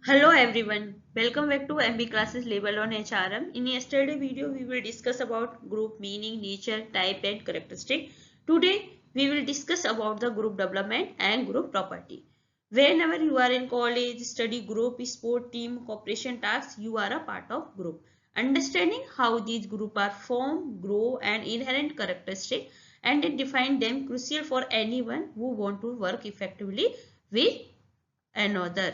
Hello everyone, welcome back to MB classes labeled on HRM. In yesterday's video, we will discuss about group meaning, nature, type and characteristic. Today, we will discuss about the group development and group property. Whenever you are in college, study group, sport team, cooperation tasks, you are a part of group. Understanding how these groups are formed, grow and inherent characteristic and define them crucial for anyone who want to work effectively with another.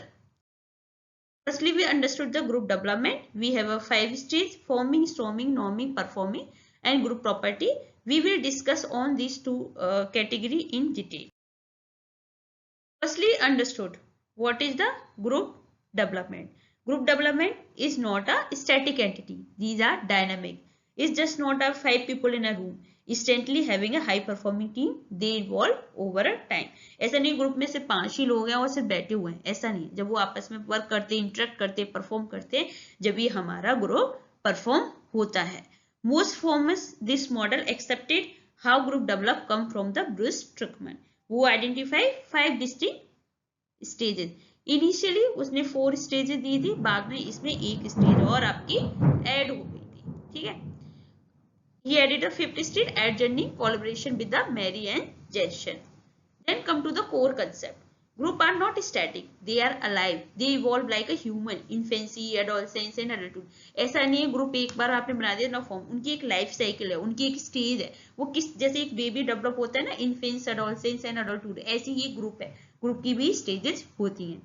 Firstly, we understood the group development. We have a 5 stage: forming, storming, norming, performing and group property. We will discuss on these two category in detail. Firstly, understood what is the group development. Group development is not a static entity. These are dynamic. It's just not a 5 people in a room instantly having a high performing team. They evolve over a time. ऐसा नहीं group में सिर्फ 5 ही लोग हैं और सिर्फ बैठे हुए हैं, ऐसा नहीं. जब वो आपस में वर्क करते, इंटरेक्ट करते, परफॉर्म करते, जब ये हमारा ग्रुप परफॉर्म होता है. Most forms this model accepted how group develop come from the Bruce Strickman. वो आइडेंटिफाई 5 डिस्टिंक्ट स्टेजेस. इनिशियली उसने 4 स्टेजेस दी थी, बाद में इसमें एक स्टेज और आपकी ऐड हो गई थी. ठीक है. He added a 5th stage, adjourning, collaboration with the Mary and Jason. Then come to the core concept. Group are not static, they are alive, they evolve like a human, infancy, adolescence and adulthood. ऐसा नहीं है group एक बार आपने बना दिया ना form. उनकी एक लाइफ साइकिल है, उनकी एक स्टेज है. वो किस जैसे एक बेबी डेवलप होता है ना, इन्फेंस, एडोलसेंस एंड अडल्टहुड, ऐसी ही ग्रुप है. ग्रुप की भी स्टेजेस होती हैं.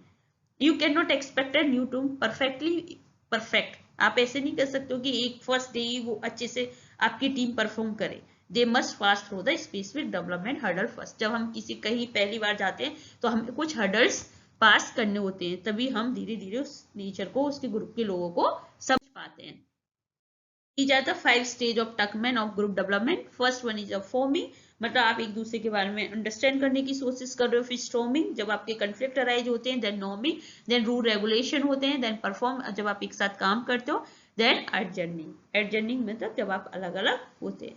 You can not expect a new to perfectly perfect. आप ऐसे नहीं कर सकते हो कि एक फर्स्ट डे ही वो अच्छे से आपकी टीम परफॉर्म करे. They must pass through the specific development hurdle first. जब हम किसी कहीं पहली बार जाते हैं तो हमें कुछ हर्डल्स पास करने होते हैं, तभी हम धीरे धीरे उस नेचर को, उसके ग्रुप के लोगों को समझ पाते हैं. These are the 5 stage of Tuckman of group development. First one is a forming, मतलब आप एक दूसरे के बारे में अंडरस्टैंड करने की कोशिश कर रहे हो. फिर स्टॉर्मिंग, जब आपके कंफ्लिक्ट अराइज होते हैं. Then norming, then rule regulation होते हैं. देन परफॉर्म, जब आप एक साथ काम करते हो. देन एडजर्निंग, एडजर्निंग मतलब जब आप अलग अलग होते हैं.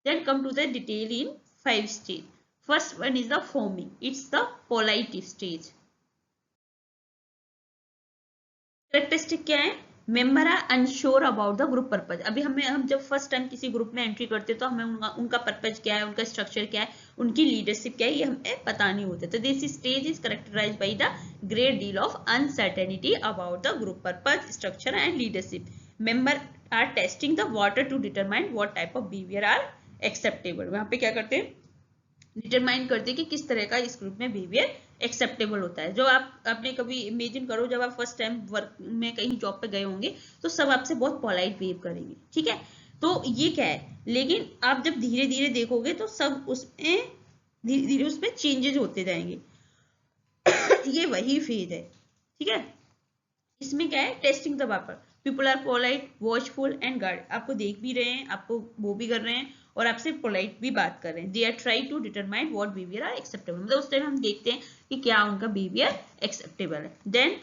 Then come to the detail in 5 stage. First one is the forming. It's the polite stage. Characteristic क्या है? Member are unsure about the group purpose. अभी हम जब फर्स्ट टाइम किसी ग्रुप में एंट्री करते हैं तो हमें उनका पर्पज क्या है, उनका स्ट्रक्चर क्या है, उनकी लीडरशिप क्या है, ये हमें पता नहीं होता. तो this stage is characterised by the great deal of uncertainty about the group purpose, structure and leadership. Member are testing the water to determine what type of behaviour are acceptable. वहां पे क्या करते हैं, डिटरमाइन करते हैं कि किस तरह का इस ग्रुप में बिहेवियर एक्सेप्टेबल होता है. जो आपने कभी इमेजिन करो, जब आप फर्स्ट टाइम वर्क में कहीं जॉब पे गए होंगे तो सब आपसे बहुत पोलाइट बिहेव करेंगे. ठीक है. तो ये क्या है, लेकिन आप जब धीरे धीरे देखोगे तो सब उसमें धीरे धीरे उसमें चेंजेस होते जाएंगे. ये वही फेज है. ठीक है. इसमें क्या है, testing the water. People are polite, watchful and guard. आपको देख भी रहे हैं, आपको वो भी कर रहे हैं और आपसे पोलाइट भी बात कर रहे हैं. They are try to determine what behaviour are acceptable. मतलब उस टाइम हम देखते हैं कि क्या उनका बिहेवियर एक्सेप्टेबल है. Then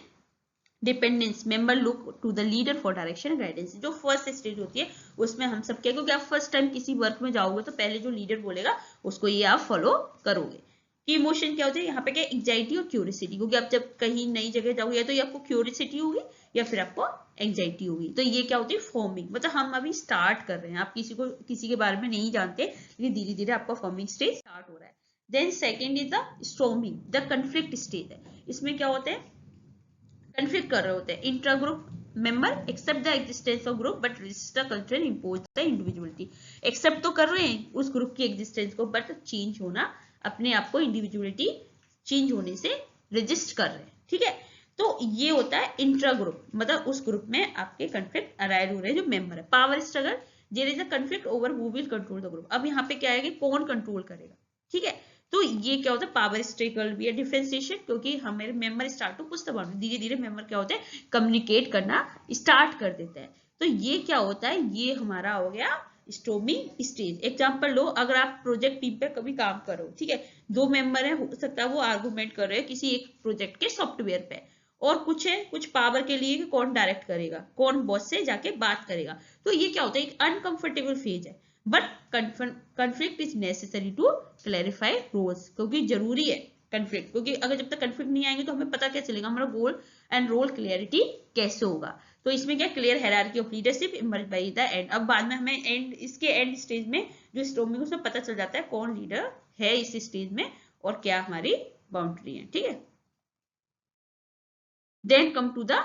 dependence, member look to the leader for direction and guidance. जो फर्स्ट स्टेज होती है उसमें हम सब क्या, क्योंकि आप फर्स्ट टाइम किसी वर्क में जाओगे तो पहले जो लीडर बोलेगा उसको ये आप फॉलो करोगे. कि इमोशन क्या होता है यहाँ पे, क्या एंजाइटी और क्यूरियोसिटी. क्योंकि आप जब कहीं नई जगह जाओगे या तो ये आपको क्यूरियोसिटी होगी या फिर आपको एंजाइटी होगी. तो ये क्या होती है, फॉर्मिंग. मतलब हम अभी स्टार्ट कर रहे हैं, आप किसी के बारे में नहीं जानते, लेकिन धीरे धीरे आपका फॉर्मिंग स्टेज स्टार्ट हो रहा है. Then second is the storming, the conflict stage है. इसमें क्या होता है, कन्फ्लिक्ट कर रहे होते हैं. Intra group member accept the existence of group but resist the culture impose the individuality. Accept तो कर रहे हैं उस ग्रुप की एग्जिस्टेंस को, बट चेंज होना, अपने आप को इंडिविजुअलिटी चेंज होने से रेजिस्ट कर रहे हैं. ठीक है. तो ये होता है इंट्रा ग्रुप, मतलब उस ग्रुप में आपके कंफ्लिक्ट अराइज हो रहे हैं जो मेंबर है. Power struggle, there is a conflict over who will control the group. अब यहाँ पे क्या है कि कौन कंट्रोल करेगा. ठीक है. तो ये क्या होता है, पावर स्ट्रगल भी है. डिफरेंशिएशन, क्योंकि हमारे member start to push the boundary. धीरे धीरे मेंबर क्या होते हैं, कम्युनिकेट करना स्टार्ट कर देते हैं. तो ये क्या होता है, ये हमारा हो गया स्टॉर्मिंग स्टेज. एग्जांपल लो, अगर आप प्रोजेक्ट टीम पे कभी काम करो, ठीक है, 2 मेंबर है, हो सकता है वो आर्गुमेंट कर रहे हैं किसी एक प्रोजेक्ट के सॉफ्टवेयर पे, और कुछ है, कुछ पावर के लिए कि कौन डायरेक्ट करेगा, कौन बॉस से जाके बात करेगा. तो ये क्या होता है, एक अनकंफर्टेबल फेज है. But conflict is necessary to clarify roles. क्योंकि जरूरी है कंफ्लिक्ट, क्योंकि अगर जब तक कंफ्लिक्ट नहीं आएंगे तो हमें पता क्या चलेगा, हमारा गोल एंड रोल क्लियरिटी कैसे होगा। तो इसमें क्या clear hierarchy of leadership emerge by the end. अब बाद में हमें इसके एंड स्टेज में जो स्टॉर्मिंग उसमें पता चल जाता है कौन लीडर है इस स्टेज में और क्या हमारी बाउंड्री है, ठीक है। Then come to the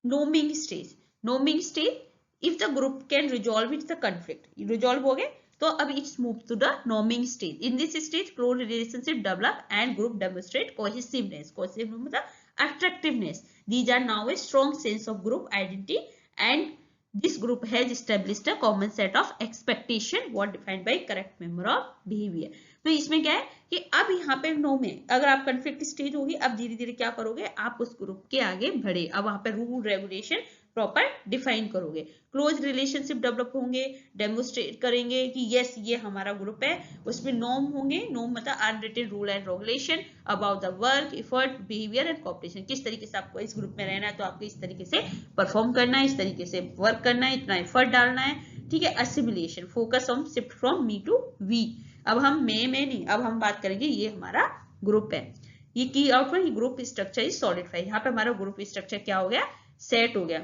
norming stage. Norming stage, if the group can resolve its the conflict, resolve हो गए तो अब it's move to the norming stage. In this stage, close relationship develop and group demonstrate cohesiveness. Cohesiveness मतलब attractiveness. These are now a strong sense of group identity and this group has established a common set of expectation what defined by correct member of behavior. तो इसमें क्या है कि अब यहाँ पे no में अगर आप कन्फ्लिक्ट स्टेज होगी, अब धीरे धीरे क्या करोगे, आप उस ग्रुप के आगे बढ़े, अब वहां पे रूल रेगुलेशन प्रॉपर डिफाइन करोगे, क्लोज रिलेशनशिप डेवलप होंगे, डेमोस्ट्रेट करेंगे कि यस ये हमारा ग्रुप है, उसमें नॉर्म होंगे, नॉर्म मतलब unwritten rule and regulation about the work, effort, behaviour and cooperation, किस तरीके से आपको इस ग्रुप में रहना है तो आपको इस तरीके से परफॉर्म करना है, इस तरीके से वर्क करना है, इतना एफर्ट डालना है, ठीक है। Assimilation, focus on shift from me to we, अब हम मैं नहीं, अब हम बात करेंगे ये हमारा ग्रुप है, ये की आउटपुट, ये ग्रुप स्ट्रक्चर इज सॉलिडिफाई, यहाँ पे हमारा ग्रुप स्ट्रक्चर क्या हो गया, सेट हो गया।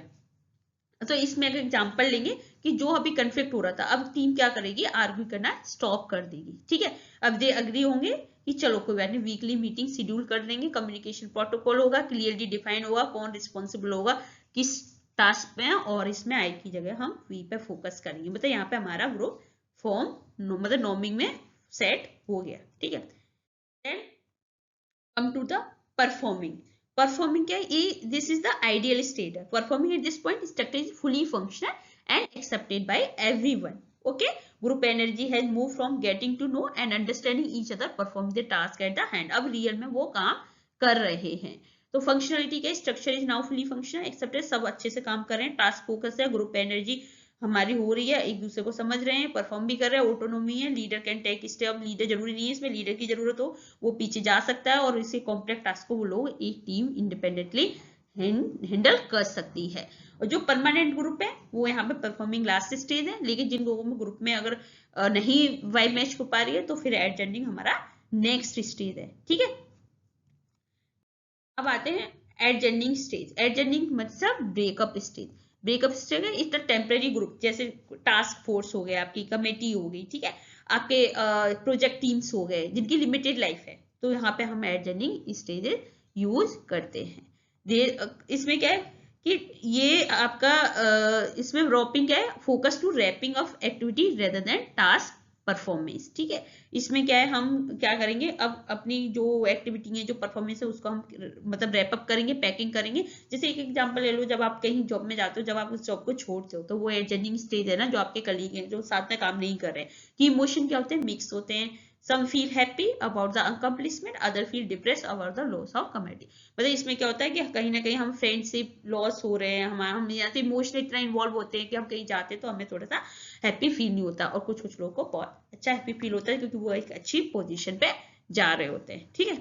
तो इसमें एक एग्जांपल लेंगे कि जो अभी कन्फ्लिक्ट हो रहा था, अब टीम क्या करेगी, आर्ग्यू करना स्टॉप कर देगी, ठीक है। अब दे अग्री होंगे कि चलो कोई बात नहीं, वीकली मीटिंग शेड्यूल कर देंगे, कम्युनिकेशन प्रोटोकॉल होगा, क्लियरली डिफाइन होगा कौन रिस्पॉन्सिबल होगा किस टास्क में, और इसमें आई की जगह हम वी पे फोकस करेंगे, मतलब यहाँ पे हमारा ग्रुप फॉर्म मतलब नॉर्मिंग में सेट हो गया, ठीक है। Then come to the performing. Performing क्या है, this is the ideal state है। Performing at this point structure is fully functional and accepted by everyone, okay. Group energy has move from getting to know and understanding each other, perform the task at the hand, अब real में वो काम कर रहे हैं। तो functionality के structure is now fully functional accepted, सब अच्छे से काम कर रहे हैं, टास्क फोकस है, ग्रुप एनर्जी हमारी हो रही है, एक दूसरे को समझ रहे हैं, परफॉर्म भी कर रहे हैं, ऑटोनोमी है, leader can take step, leader जरूरी नहीं है इसमें लीडर की जरूरत हो, वो पीछे जा सकता है और इसे कॉम्प्लेक्स टास्क को वो लोग एक टीम इंडिपेंडेंटली हैंडल कर सकती है। और जो परमानेंट ग्रुप है वो यहाँ पे परफॉर्मिंग लास्ट स्टेज है, लेकिन जिन लोगों में ग्रुप में अगर नहीं वाइब मैच हो पा रही है तो फिर एडजस्टिंग हमारा नेक्स्ट स्टेज है, ठीक है। अब आते हैं एडजस्टिंग स्टेज। एडजस्टिंग मतलब ब्रेकअप स्टेज। ब्रेकअप स्टेज है इस टेम्परेरी ग्रुप, जैसे टास्क फोर्स हो गया, आपकी कमेटी हो गई, ठीक है, आपके प्रोजेक्ट टीम्स हो गए जिनकी लिमिटेड लाइफ है, तो यहाँ पे हम एडजस्टिंग स्टेज यूज करते हैं। इसमें क्या है कि ये आपका इसमें रॉपिंग क्या है, focus to wrapping of activity rather than task performance, ठीक है। इसमें क्या है, हम क्या करेंगे, अब अपनी जो एक्टिविटी है, जो परफॉर्मेंस है, उसको हम मतलब रैप अप करेंगे, पैकिंग करेंगे। जैसे एक एग्जांपल ले लो, जब आप कहीं जॉब में जाते हो, जब आप उस जॉब को छोड़ते हो तो वो एडजस्टिंग स्टेज है ना, जो आपके कलीग हैं जो साथ में काम नहीं कर रहे हैं, कि इमोशन क्या होते हैं, मिक्स होते हैं। Some feel happy about the accomplishment, other feel depressed about the loss of community। मतलब इसमें क्या होता है कि कहीं ना कहीं हम फ्रेंडशिप लॉस हो रहे हैं, हम यहाँ से इमोशनली इतना इन्वॉल्व होते हैं कि हम कहीं जाते हैं तो हमें थोड़ा सा हैप्पी फील नहीं होता, और कुछ कुछ लोगों को बहुत अच्छा हैप्पी फील होता है क्योंकि वो एक अच्छी पोजीशन पे जा रहे होते हैं, ठीक है।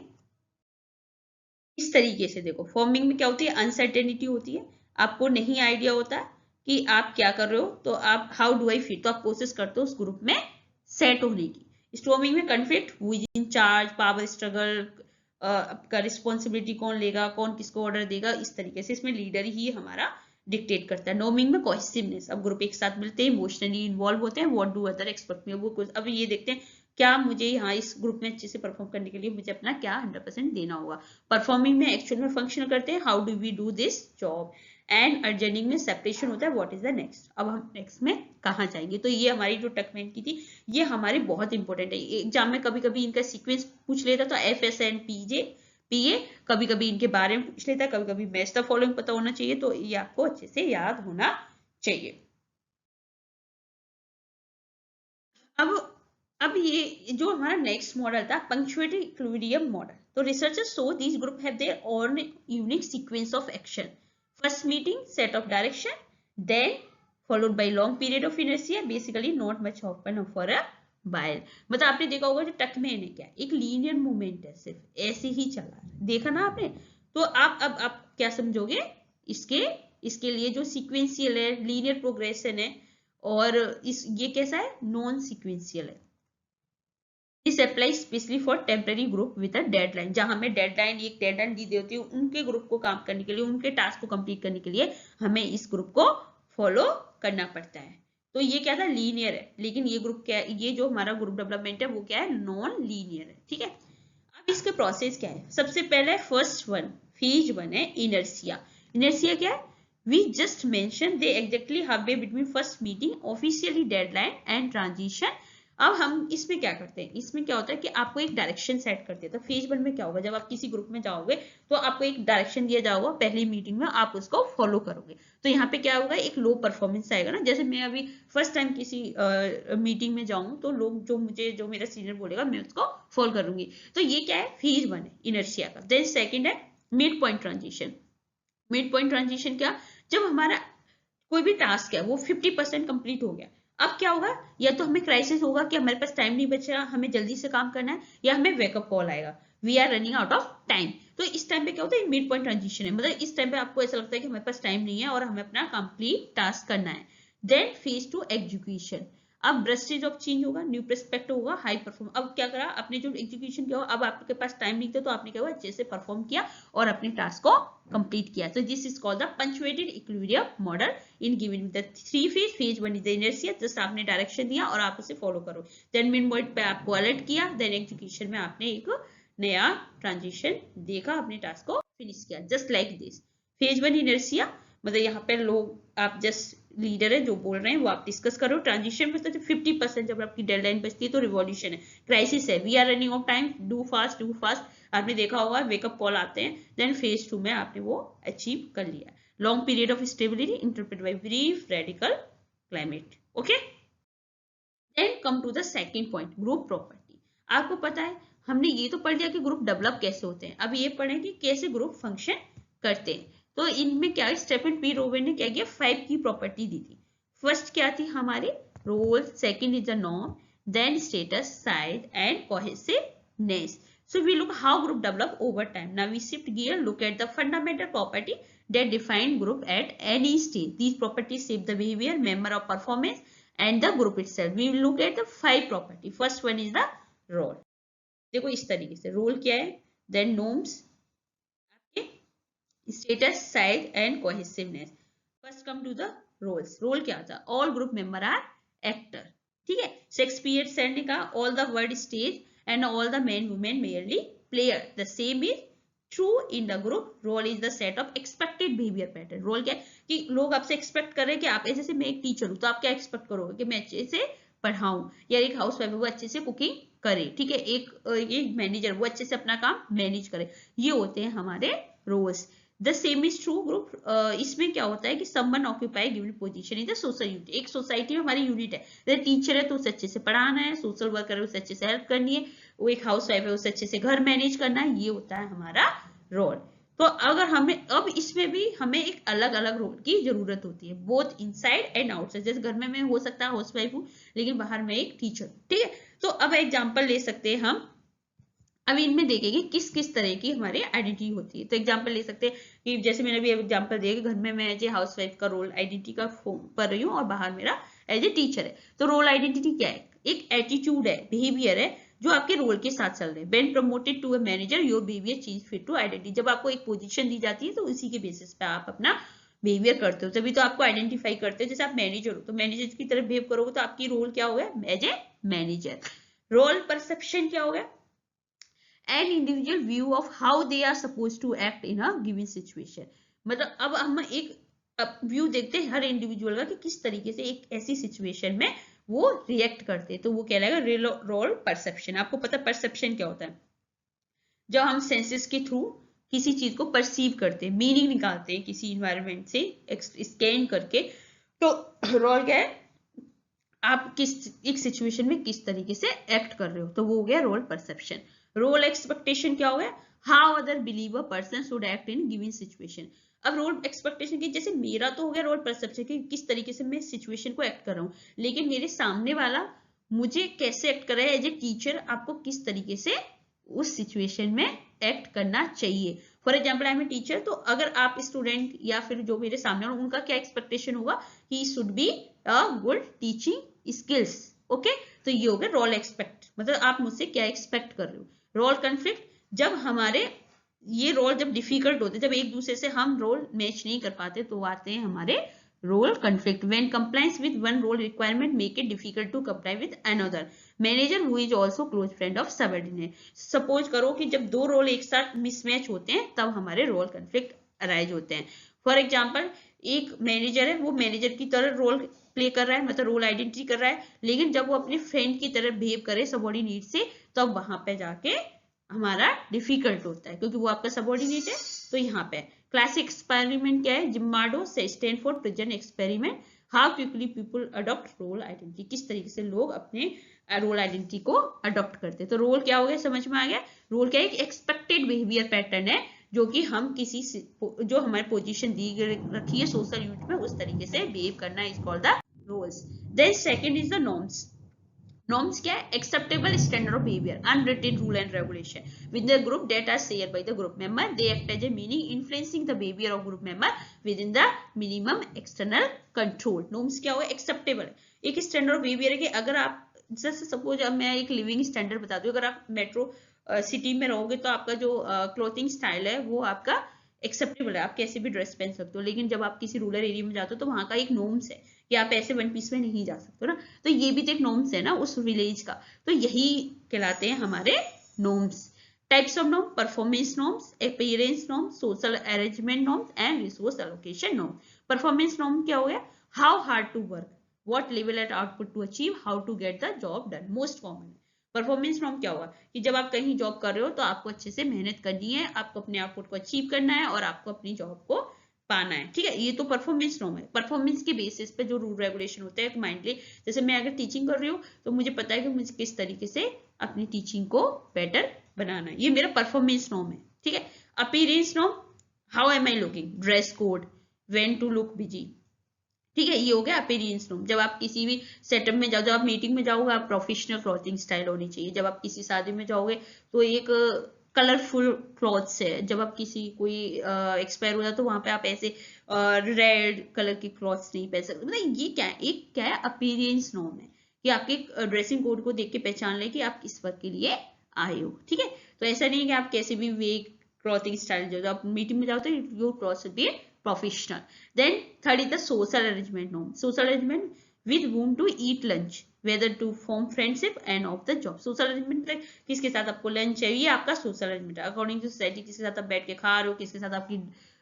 इस तरीके से देखो, फॉर्मिंग में क्या होती है, अनसर्टेनिटी होती है, आपको नहीं आइडिया होता कि आप क्या कर रहे हो, तो आप हाउ डू आई फील, तो आप कोशिश करते हो उस ग्रुप में सेट होने की। स्टॉर्मिंग में conflict, who is in charge, power struggle, आपका रिस्पॉन्सिबिलिटी कौन लेगा, कौन किसको ऑर्डर देगा, इस तरीके से इसमें लीडर ही हमारा डिक्टेट करता है। नॉर्मिंग में कोहेसिवनेस, अब ग्रुप एक साथ मिलते हैं, इमोशनली इन्वॉल्व होते हैं, व्हाट डू अदर एक्सपेक्ट में, वो कुछ अब ये देखते हैं क्या मुझे यहाँ इस ग्रुप में अच्छे से परफॉर्म करने के लिए मुझे अपना क्या 100% देना होगा। परफॉर्मिंग में एक्चुअल में फंक्शन करते हैं, how do we do this job, and अर्जेनिंग में सेपरेशन होता है, व्हाट इज द नेक्स्ट, अब हम नेक्स्ट में कहाँ जाएंगे। तो ये हमारी जो टकमेंट की थी, ये हमारी बहुत इंपॉर्टेंट है, एग्जाम में कभी कभी इनका सीक्वेंस पूछ लेता, तो FSN PA कभी कभी इनके बारे में पूछ लेता है, कभी कभी मैच द फॉलोइंग पता होना चाहिए, तो ये आपको अच्छे से याद होना चाहिए। अब ये जो हमारा नेक्स्ट मॉडल था, पंक्चुएटेड इक्विलिब्रियम मॉडल, तो researchers so this group have their own unique sequence of action, first meeting, set of direction, then followed by long period of inertia, basically not much open for a while। मतलब आपने देखा होगा जो टकमैन है क्या, एक linear movement है, सिर्फ ऐसे ही चला, देखा ना आपने। तो आप क्या समझोगे, इसके लिए जो सीक्वेंशियल है, लीनियर प्रोग्रेशन है, और ये कैसा है, नॉन सीक्वेंशियल है, this apply specially for temporary group with a deadline, जहां हमें एक डेडलाइन दी होती है उनके ग्रुप को काम करने के लिए, उनके टास्क को कंप्लीट करने के लिए हमें इस ग्रुप को फॉलो करना पड़ता है। तो ये क्या था, लीनियर है, लेकिन ये ग्रुप क्या है, ये जो हमारा ग्रुप डेवलपमेंट है वो क्या है, नॉन लीनियर है। ठीक है, अब इसके प्रोसेस क्या है, सबसे पहले फर्स्ट वन फेज वन है इनर्सिया। इनर्सिया क्या है, we just mention they exactly halfway between first meeting officially deadline and transition. अब हम इसमें क्या करते हैं, इसमें क्या होता है कि आपको एक डायरेक्शन सेट करते हैं। तो फेज वन में क्या होगा, जब आप किसी ग्रुप में जाओगे तो आपको एक डायरेक्शन दिया जाएगा, पहली मीटिंग में आप उसको फॉलो करोगे। तो यहाँ पे क्या होगा, एक लो परफॉर्मेंस आएगा ना, जैसे मैं अभी फर्स्ट टाइम किसी मीटिंग में जाऊं तो लोग जो मेरा सीनियर बोलेगा मैं उसको फॉलो करूंगी। तो ये क्या है, फेज वन है इनर्शिया का। देन सेकेंड है mid point transition. Mid point transition क्या, जब हमारा कोई भी टास्क है वो 50% कंप्लीट हो गया, अब क्या होगा, या तो हमें क्राइसिस होगा कि हमारे पास टाइम नहीं बच रहा, हमें जल्दी से काम करना है, या हमें वेकअप कॉल आएगा, we are running out of time. तो इस टाइम पे क्या होता है, मिड पॉइंट ट्रांजिशन है, मतलब इस टाइम पे आपको ऐसा लगता है कि हमारे पास टाइम नहीं है और हमें अपना कंप्लीट टास्क करना है। देन फेज टू एग्जीक्यूशन, अब ब्रस्टेज ऑफ चेंज होगा, न्यू पर्सपेक्टिव होगा, हाई परफॉर्म। अब क्या करा आपने, जो एग्जीक्यूशन किया, अब आपके पास टाइम नहीं था तो आपने क्या हुआ, अच्छे से परफॉर्म किया और अपने टास्क को कंप्लीट किया। तो this is called the punctuated equilibrium model in given the three phase. Phase one is the inertia, just आपने डायरेक्शन दिया और आप उसे फॉलो करो। देन मिड पॉइंट पे आपको अलर्ट किया, देन एग्जीक्यूशन में आपने एक नया ट्रांजिशन देखा, अपने टास्क को फिनिश किया, just like this. Phase one inertia मतलब यहाँ पे लोग आप जस्ट लीडर है जो बोल रहे हैं वो आप डिस्कस करो। ट्रांजिशन में तो 50% जब आपकी डेडलाइन बचती है तो रिवॉल्यूशन है, क्राइसिस है, we are running of time, do fast आपने देखा होगा, वेकअप कॉल आते हैं। देन फेज टू में आपने वो अचीव कर लिया। Long period of stability interpret by brief radical climate. Okay, then come to the second point, group property. आपको पता है हमने ये तो पढ़ लिया कि ग्रुप डेवलप कैसे होते हैं, अब ये पढ़ें कि कैसे ग्रुप फंक्शन करते हैं। तो इनमें क्या है, स्टेफन पी रोवेन ने क्या किया, 5 की प्रॉपर्टी दी थी। फर्स्ट क्या थी हमारी, role, second is the norm, then status, size and cohesiveness. So we look how group develop over time. Now we shift gear, look at the fundamental property that define group at any stage. These properties shape the behavior, member of performance, and the group itself. We will look at the 5 property. First one is the role. देखो इस तरीके से role क्या है, then norms, status, size and cohesiveness. First come to the roles. Role क्या था, all group member are actor. ठीक है, शेक्सपियर सर ने कहा all the word stage and all the men women merely player. The same is true in the group. Role is the set of expected behavior pattern. Role क्या है कि लोग आपसे expect कर रहे हैं कि आप जैसे मैं एक टीचर हूँ तो आप क्या एक्सपेक्ट करोगे कि मैं अच्छे से पढ़ाऊं, या एक हाउस वाइफ वो अच्छे से कुकिंग करे, ठीक है, एक मैनेजर वो अच्छे से अपना काम मैनेज करे। ये होते हैं हमारे roles. The same is true group, इसमें क्या होता है कि someone occupy given position in the social unit. एक सोसाइटी में हमारी यूनिट है, जैसे टीचर है तो उसे अच्छे से पढ़ाना है, सोशल वर्कर है उसे अच्छे से हेल्प करनी है, वो एक हाउस वाइफ है उसे अच्छे से घर मैनेज करना है, ये होता है हमारा रोल। तो अगर हमें अब इसमें भी हमें एक अलग अलग रोल की जरूरत होती है, बोथ इनसाइड एंड आउटसाइड। जैसे घर में मैं हो सकता है हाउस वाइफ हूँ लेकिन बाहर में एक टीचर, ठीक है। तो अब एग्जाम्पल ले सकते हैं हम, अब इनमें देखेंगे किस किस तरह की हमारी आइडेंटिटी होती है। तो एग्जांपल ले सकते हैं कि जैसे मैंने अभी एग्जांपल दिया कि घर में मैं एज ए हाउस वाइफ का रोल आइडेंटिटी का कर रही हूँ और बाहर मेरा एज ए टीचर है। तो रोल आइडेंटिटी क्या है, एक एटीट्यूड है, बिहेवियर है जो आपके रोल के साथ चल रहे हैं। When promoted to a manager your behaviour change fit to identity. जब आपको एक पोजीशन दी जाती है तो उसी के बेसिस पे आप अपना बिहेवियर करते हो, तभी तो आपको आइडेंटिफाई करते हैं। जैसे आप मैनेजर हो तो मैनेजर की तरफ बिहेव करोगे तो आपकी रोल क्या हो गया, as a manager. Role perception क्या हो गया, an individual view of how they are supposed to act in a given situation। मतलब अब हम एक व्यू देखते हैं हर इंडिविजुअल का कि किस तरीके से एक ऐसी सिचुएशन में वो रिएक्ट करते हैं, तो वो कहलाएगा रोल परसेप्शन। आपको पता परसेप्शन क्या होता है, जब हम सेंसेस के थ्रू किसी चीज को परसीव करते हैं, मीनिंग निकालते हैं किसी इन्वायरमेंट से स्कैन करके, तो रोल क्या है, आप किस एक सिचुएशन में किस तरीके से एक्ट कर रहे हो, तो वो हो गया रोल परसेप्शन। रोल एक्सपेक्टेशन क्या हो गया, how other believe a person should act in given situation. अब रोल एक्सपेक्टेशन की जैसे मेरा तो हो गया रोल परसेप्शन कि किस तरीके से मैं सिचुएशन को एक्ट कर रहा हूँ, लेकिन मेरे सामने वाला मुझे कैसे एक्ट कर रहा है एज ए टीचर, आपको किस तरीके से उस सिचुएशन में एक्ट करना चाहिए। For example I am a teacher, तो अगर आप स्टूडेंट या फिर जो मेरे सामने उनका क्या एक्सपेक्टेशन होगा, he should be a good teaching skills. Okay, तो ये हो गया रोल एक्सपेक्ट, मतलब आप मुझसे क्या एक्सपेक्ट कर रहे हो। रोल कन्फ्लिक्ट, जब हमारे ये रोल जब डिफिकल्ट होते, जब एक दूसरे से हम रोल मैच नहीं कर पाते, तो आते हैं हमारे role conflict. When compliance with one role requirement make it difficult to comply with another manager who is also close friend of subordinate. Suppose करो कि जब दो रोल एक साथ मिसमैच होते हैं, तब हमारे रोल कन्फ्लिक्ट अराइज होते हैं। फॉर एग्जाम्पल, एक मैनेजर है, वो मैनेजर की तरह रोल प्ले कर रहा है, मतलब रोल आइडेंटिटी कर रहा है, लेकिन जब वो अपने फ्रेंड की तरह बिहेव करे सबऑर्डिनेट से, तब वहां पे जाके हमारा डिफिकल्ट होता है, क्योंकि वो आपका सबऑर्डिनेट है। तो यहाँ पे क्लासिक एक्सपेरिमेंट क्या है, जिम्बार्डो से stand for present experiment, how quickly people adopt role identity, किस तरीके से लोग अपने रोल आइडेंटिटी को अडॉप्ट करते हैं। तो रोल क्या हो गया, समझ में आ गया। रोल क्या है, एक एक्सपेक्टेड बिहेवियर पैटर्न है, जो कि हम किसी जो हमारी पोजीशन दी रखी है सोशल यूनिट में, उस तरीके से बिहेव करना is called the roles. Then second is the norms. Norms क्या है, acceptable standard of behaviour, unwritten rule and regulation with the group that are shared by the group member, they act as a meaning influencing the behaviour of group member with in the minimum external control. Norms क्या होगा, acceptable, एक standard of behaviour है कि अगर आप, जैसे suppose अब मैं एक लिविंग स्टैंडर्ड बता दूं, अगर आप मेट्रो सिटी में रहोगे तो आपका जो क्लोथिंग स्टाइल है वो आपका एक्सेप्टेबल है, आप कैसे भी ड्रेस पहन सकते हो। लेकिन जब आप किसी रूरल एरिया में जाते हो, तो वहां का एक नॉर्म्स है कि आप ऐसे वन पीस में नहीं जा सकते ना, तो ये भी तो एक नॉर्म्स है ना उस विलेज का, तो यही कहलाते हैं हमारे norms. Types of norm, performance norms, appearance norms, social arrangement norms and resource allocation norm. Performance norm क्या हो गया, how hard to work, what level at output to achieve, how to get the job done, most common। Performance norm क्या होगा कि जब आप कहीं job कर रहे हो, तो आपको अच्छे से मेहनत करनी है, आपको अपने आउटपुट को अचीव करना है, और आपको अपनी जॉब को पाना है, ठीक है। ये तो परफॉर्मेंस नॉर्म है। परफॉर्मेंस के बेसिस पे जो रूल रेगुलेशन होते हैं माइंडली, जैसे मैं अगर टीचिंग कर रही हूँ, तो मुझे पता है कि मुझे किस तरीके से अपनी टीचिंग को बेटर बनाना है, ये मेरा परफॉर्मेंस नॉर्म है, ठीक है। Appearance norm, how am I looking, dress code, when to look busy, ठीक है, ये हो गया अपीयरेंस नॉर्म। जब आप किसी भी सेटअप में जाओ, जब आप मीटिंग में जाओगे, आप प्रोफेशनल क्लॉथिंग स्टाइल होनी चाहिए। जब आप किसी शादी में जाओगे, तो एक कलरफुल क्लॉथ्स है। जब आप किसी कोई एक्सपायर हो जाए, तो वहां पे आप ऐसे रेड कलर की क्लॉथ्स नहीं पहन सकते। मतलब ये क्या है, एक क्या है, अपीयरेंस नॉर्म है कि आपके ड्रेसिंग कोड को देख के पहचान ले कि आप किस वर्क के लिए आए हो, ठीक है। तो ऐसा नहीं है कि आप कैसे भी वे क्लॉथिंग स्टाइल, जब आप मीटिंग में जाओ, तो your clothes will be professional. Then third is the social arrangement norm. Social arrangement with whom to eat lunch, whether to form friendship and of the job. Social arrangement like किसके साथ आपको lunch है, ये आपका social arrangement है। According to society, किसके साथ आप बैठ के खा रहे हो, किसके साथ आपकी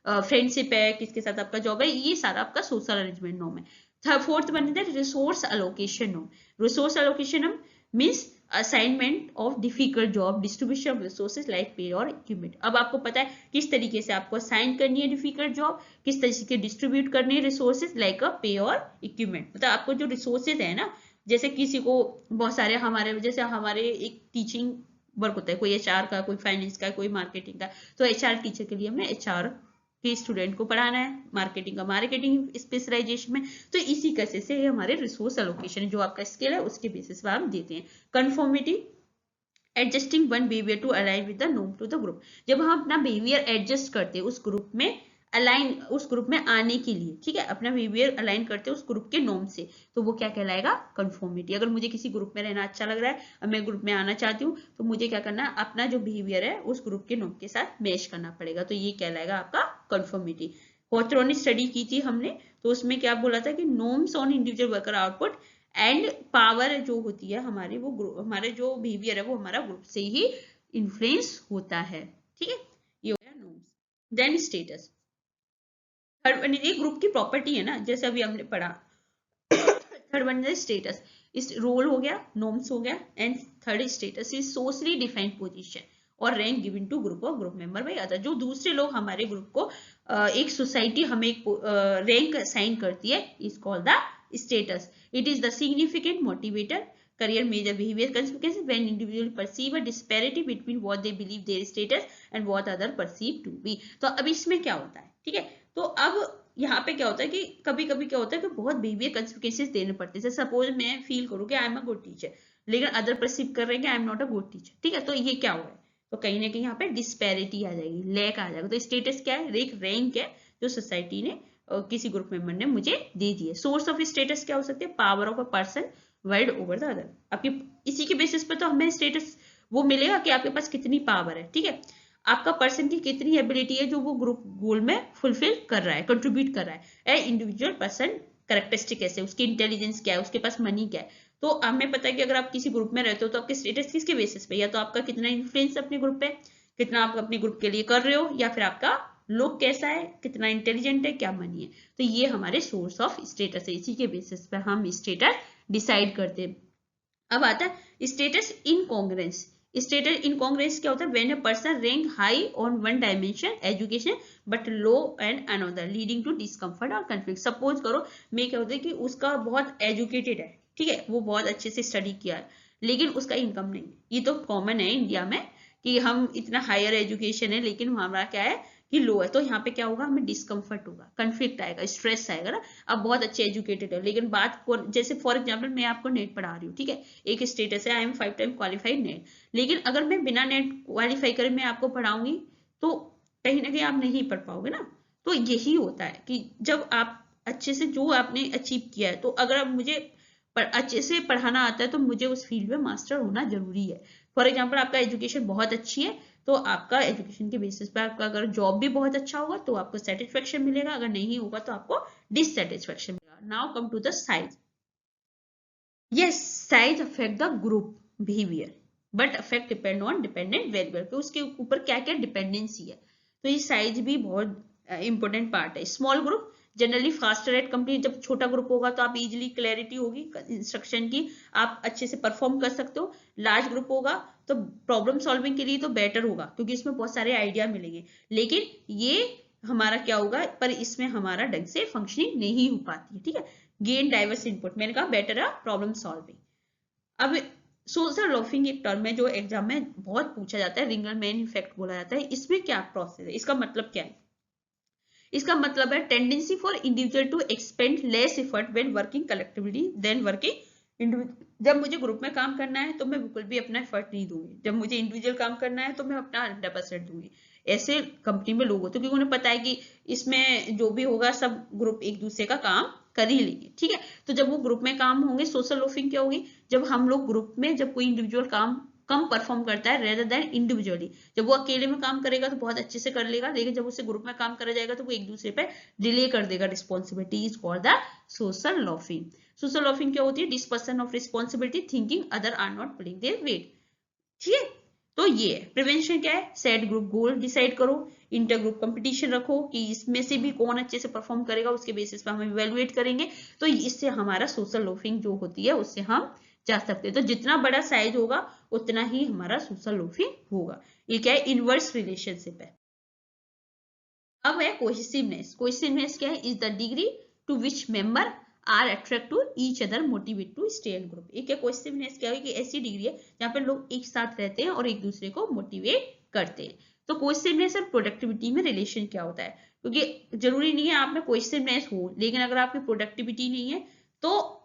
फ्रेंडशिप है, किसके साथ आपका जॉब है, ये सारा आपका सोशल अरेंजमेंट नॉर्म है। Fourth one is resource allocation norm. Resource allocation norm means assignment of difficult job, distribution of resources like पे और इक्विपमेंट। अब आपको पता है किस तरीके से आपको असाइन करनी है डिफिकल्ट जॉब, किस तरीके से डिस्ट्रीब्यूट करनी है रिसोर्सेज लाइक अ पे और इक्विपमेंट। मतलब आपको जो रिसोर्सेज है ना, जैसे किसी को बहुत सारे, हमारे जैसे हमारे एक टीचिंग वर्क होता है, कोई एचआर का, कोई फाइनेंस का, कोई मार्केटिंग का, तो एचआर टीचर के लिए हमें एचआर के स्टूडेंट को पढ़ाना है, मार्केटिंग का मार्केटिंग स्पेशलाइजेशन में। तो इसी कैसे से हमारे रिसोर्स एलोकेशन, जो आपका स्किल है उसके बेसिस पर हम देते हैं। Conformity, adjusting one behaviour to align with the norm to the group. जब हम अपना बिहेवियर एडजस्ट करते हैं उस ग्रुप में अलाइन, उस ग्रुप में आने के लिए, ठीक है, अपना बिहेवियर अलाइन करते हैं उस ग्रुप के नॉर्म से, तो वो क्या कहलाएगा, कंफर्मिटी। अगर मुझे किसी ग्रुप में रहना अच्छा लग रहा है और मैं ग्रुप में आना चाहती हूँ, तो मुझे क्या करना है, अपना जो बिहेवियर है उस ग्रुप के नॉर्म के साथ मैच करना पड़ेगा, तो ये कहलाएगा आपका कंफर्मिटी। हॉथरॉन ने स्टडी की थी हमने, तो उसमें क्या बोला था कि norms on individual worker output and power जो होती है हमारी, वो ग्रुप, हमारे जो बिहेवियर है वो हमारा ग्रुप से ही इन्फ्लुएंस होता है, ठीक है। ये हो गया norms. Then status, third one ये ग्रुप की प्रॉपर्टी है ना, जैसे अभी हमने पढ़ा। थर्ड वन इज स्टेटस, इस रोल हो गया, नॉर्म्स हो गया, and third status is socially defined position और rank given to group of group member by other. जो दूसरे लोग हमारे ग्रुप को, एक सोसाइटी हमें एक रैंक असाइन करती है, is called the status. It is the significant motivator, career major behavior consequences when individuals perceive a disparity between what they believe their status and what other perceive to be. तो अब इसमें क्या होता है, ठीक है। तो अब यहाँ पे क्या होता है कि कभी कभी क्या होता है कि बहुत बिहेवियर कंसिक्वेंसेस देने पड़ते हैं। सपोज मैं फील करूँ कि I am a good teacher, लेकिन अदर परसीव कर रहे हैं कि I am not a good teacher, ठीक है। तो ये क्या हुआ है, तो कहीं ना कहीं यहाँ पे डिस्पैरिटी आ जाएगी, लैक आ जाएगा। तो स्टेटस क्या है, एक रैंक है जो सोसाइटी ने किसी ग्रुप मेंबर ने मुझे दे दी है। सोर्स ऑफ स्टेटस क्या हो सकते हैं, power of a person world over the other. आपकी इसी के बेसिस पे तो हमें स्टेटस वो मिलेगा कि आपके पास कितनी पावर है, ठीक है, आपका पर्सन की कितनी एबिलिटी है जो वो ग्रुप गोल में फुलफिल कर रहा है, कंट्रीब्यूट कर रहा है। ए इंडिविजुअल पर्सन कैरेक्टरिस्टिक कैसे, उसकी इंटेलिजेंस क्या है, उसके पास मनी क्या है। तो हमें पता है कि अगर आप किसी ग्रुप में रहते हो तो आपके स्टेटस किसके बेसिस पे, या तो आपका कितना इन्फ्लुएंस अपने ग्रुप पे, कितना आप अपने ग्रुप के लिए कर रहे हो, या फिर आपका लुक कैसा है, कितना इंटेलिजेंट है, क्या मनी है। तो ये हमारे सोर्स ऑफ स्टेटस है, इसी के बेसिस पे हम स्टेटस डिसाइड करते हैं। अब आता है स्टेटस इनकॉन्ग्रेंस। स्टेटस इनकॉन्ग्रेंस क्या होता है, when a person rank high on one dimension education but low and another leading to discomfort और कंफ्लिक्ट। सपोज करो मैं क्या होता है कि उसका बहुत एजुकेटेड है, ठीक है, वो बहुत अच्छे से स्टडी किया है, लेकिन उसका इनकम नहीं। ये तो कॉमन है इंडिया में कि हम इतना हायर एजुकेशन है लेकिन हमारा क्या है कि लो है। तो यहाँ पे क्या होगा, हमें डिस्कम्फर्ट होगा, कंफ्लिक्ट आएगा, स्ट्रेस आएगा ना। अब बहुत अच्छे एजुकेटेड है लेकिन बात जैसे फॉर एग्जांपल मैं आपको नेट पढ़ा रही हूँ, ठीक है, एक स्टेटस है I am 5 time qualified net, लेकिन अगर मैं बिना नेट क्वालिफाई करे मैं आपको पढ़ाऊंगी तो कहीं ना कहीं आप नहीं पढ़ पाओगे ना। तो यही होता है कि जब आप अच्छे से जो आपने अचीव किया है, तो अगर आप मुझे अच्छे से पढ़ाना आता है तो मुझे उस फील्ड में मास्टर होना जरूरी है। फॉर एग्जाम्पल आपका एजुकेशन बहुत अच्छी है तो आपका एजुकेशन के बेसिस पे आपका अगर जॉब भी बहुत अच्छा होगा तो आपको सेटिस्फेक्शन मिलेगा, अगर नहीं होगा तो आपको डिससेटिस्फेक्शन मिलेगा। Now come to the size. Yes, size affect the group behaviour but affect depend on dependent variable, तो उसके ऊपर क्या क्या डिपेंडेंसी है। तो ये साइज भी बहुत इंपॉर्टेंट पार्ट है। Small group generally faster at complete, जब छोटा ग्रुप होगा तो आप इजीली क्लैरिटी होगी इंस्ट्रक्शन की, आप अच्छे से परफॉर्म कर सकते हो। लार्ज ग्रुप होगा तो प्रॉब्लम सॉल्विंग के लिए तो बेटर होगा क्योंकि इसमें बहुत सारे आइडिया मिलेंगे, लेकिन ये हमारा क्या होगा, पर इसमें हमारा ढंग से फंक्शनिंग नहीं हो पाती है, ठीक है। गेन डाइवर्स इनपुट, मैंने कहा बेटर है प्रॉब्लम सॉल्विंग। अब सोशल लॉफिंग एक टर्म है जो एग्जाम में बहुत पूछा जाता है, रिंगलमैन इफेक्ट बोला जाता है। इसमें क्या प्रोसेस है, इसका मतलब क्या है, इसका मतलब है tendency for individual to expend less effort when working collectively than working individual. जब मुझे ग्रुप में काम करना है तो मैं बिल्कुल भी अपना एफर्ट नहीं दूंगी, जब मुझे इंडिविजुअल काम करना है तो मैं अपना 100% दूंगी। ऐसे कंपनी में लोग होते हैं क्योंकि उन्हें पता है कि इसमें जो भी होगा सब ग्रुप एक दूसरे का काम कर ही लेंगे, ठीक है। तो जब वो ग्रुप में काम होंगे, सोशल लॉफिंग क्या होगी, जब हम लोग ग्रुप में जब कोई इंडिविजुअल काम कम परफॉर्म करता है रेदर देन इंडिविजुअली। जब वो अकेले में काम करेगा तो बहुत अच्छे से कर लेगा, लेकिन जब उससे ग्रुप में काम करा जाएगा तो वो एक दूसरे पे डिले कर देगा responsibility, is called the social loafing. Social loafing क्या होती है, dispersion of responsibility thinking other are not pulling their weight, ठीक है। तो ये है प्रिवेंशन क्या है, सेट ग्रुप गोल डिसाइड करो, इंटर ग्रुप कंपटीशन रखो कि इसमें से भी कौन अच्छे से परफॉर्म करेगा, उसके बेसिस पे हम इवेलुएट करेंगे। तो इससे हमारा सोशल लॉफिंग जो होती है उससे हम जा सकते हैं। तो जितना बड़ा साइज होगा उतना ही हमारा सोशल लॉफिंग होगा। ये क्या है, इनवर्स रिलेशनशिप है। अब है कोहेसिवनेस। कोहेसिवनेस क्या है, is the degree to which member are attract to each other motivate to stay in group. एक कोहेसिवनेस क्या है कि ऐसी डिग्री है जहाँ पे लोग एक साथ रहते हैं और एक दूसरे को मोटिवेट करते हैं। तो कोहेसिवनेस और प्रोडक्टिविटी में रिलेशन क्या होता है, क्योंकि जरूरी नहीं है आप में कोहेसिवनेस हो, लेकिन अगर आपकी प्रोडक्टिविटी नहीं है तो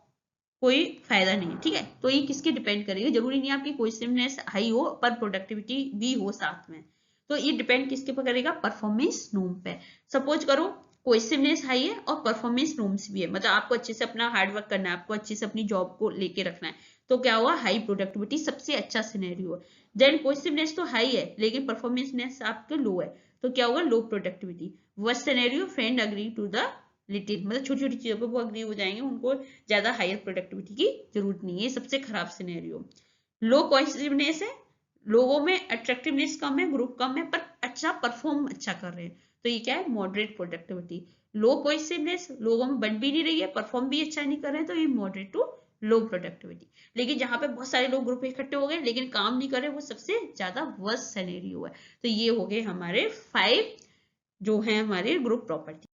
कोई फायदा नहीं है, ठीक है। तो ये किसके डिपेंड करेगा, जरूरी नहीं है आपकी कोहेसिवनेस हाई हो पर प्रोडक्टिविटी भी हो साथ में। तो ये डिपेंड किसके पर करेगा, परफॉर्मेंस नॉर्म पे। सपोज करो कोहेसिवनेस हाई है और परफॉर्मेंस नॉर्म्स भी है, मतलब आपको अच्छे से अपना हार्डवर्क करना है, आपको अच्छे से अपनी जॉब को लेके रखना है, तो क्या हुआ, हाई प्रोडक्टिविटी सबसे अच्छा सिनेरियो है। देन कोहेसिवनेस तो हाई है लेकिन परफॉर्मेंस आपके लो है, तो क्या होगा, low productivity. Worst scenario, friend agree to the little, मतलब छोटी छोटी चीजों पर वो अग्री हो जाएंगे, उनको ज्यादा हायर प्रोडक्टिविटी की जरूरत नहीं है, सबसे खराब सिनेरियो। लो कोहेसिवनेस है, लोगों में अट्रैक्टिवनेस कम है, ग्रुप कम है पर अच्छा परफॉर्म अच्छा कर रहे हैं, तो ये क्या है, मॉडरेट प्रोडक्टिविटी। लो कोहेसिवनेस, लोगों में बन भी नहीं रही है, परफॉर्म भी अच्छा नहीं कर रहे हैं, तो ये मॉडरेट टू लो प्रोडक्टिविटी। लेकिन जहां पे बहुत सारे लोग ग्रुप इकट्ठे हो गए लेकिन काम नहीं कर रहे, वो सबसे ज्यादा वर्स्ट सिनेरियो है। तो ये हो गए हमारे 5 जो है हमारे ग्रुप प्रॉपर्टी।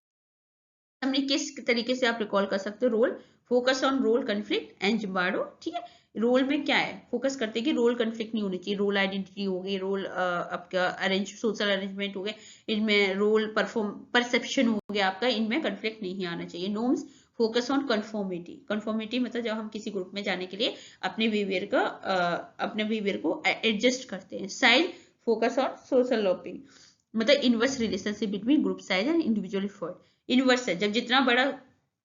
हमने किस तरीके से आप रिकॉल कर सकते हो, role, focus on role conflict and Zimbardo, ठीक है। रोल में क्या है, फोकस करते हैं कि रोल कन्फ्लिक्ट नहीं होनी चाहिए, रोल आइडेंटिटी हो गई, रोल आपका अरेंज सोशल अरेंजमेंट हो गए, इनमें रोल परफॉर्म परसेप्शन हो गया आपका, इनमें कन्फ्लिक्ट नहीं आना चाहिए। Norms, focus on conformity. Conformity मतलब जब हम किसी ग्रुप में जाने के लिए अपने बिहेवियर को एडजस्ट करते हैं। साइज, फोकस ऑन सोशल लॉपिंग, मतलब inverse relationship between group size and individual effort. Inverse है, जब जितना बड़ा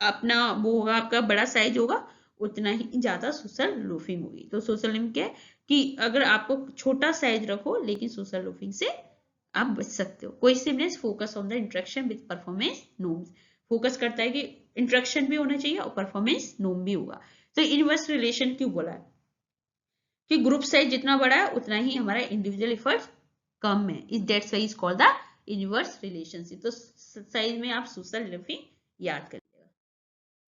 अपना वो होगा, आपका बड़ा साइज होगा उतना ही ज्यादा सोशल लूफिंग होगी। तो सोशल लूफिंग क्या है कि अगर आपको छोटा साइज रखो लेकिन सोशल लूफिंग से आप बच सकते हो। Cohesiveness focus on the interaction with performance norms, focus करता है कि इंटरेक्शन भी होना चाहिए और परफॉर्मेंस नॉर्म भी होगा। तो इनवर्स रिलेशन क्यों बोला है कि ग्रुप साइज जितना बड़ा है उतना ही हमारा इंडिविजुअल एफर्ट कम है, is that's why is called the inverse relationship. तो साइज में आप सोशल लूफिंग याद करिएगा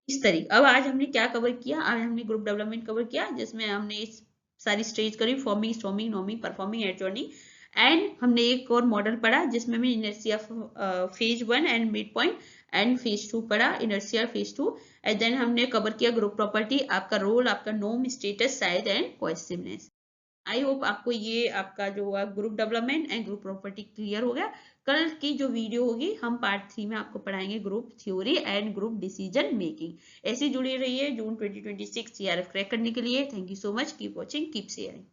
इस तरीके। अब आज हमने क्या कवर किया, आज हमने ग्रुप डेवलपमेंट कवर किया जिसमें हमने इस सारी स्टेज करी, forming, storming, norming, performing, adjourning. And हमने एक और मॉडल पढ़ा जिसमें हमने inertia phase 1 and mid point and phase 2 पढ़ा, इनर्शिया फेज 2। एंड देन हमने कवर किया ग्रुप प्रॉपर्टी, आपका रोल, आपका norm, status, size and cohesiveness. I hope आपको ये आपका जो group development and group property clear हो गया। कल की जो वीडियो होगी हम पार्ट 3 में आपको पढ़ाएंगे group theory and group decision making. ऐसी जुड़ी रहिए जून 2026 CRF क्रैक करने के लिए। Thank you so much, keep watching, keep sharing.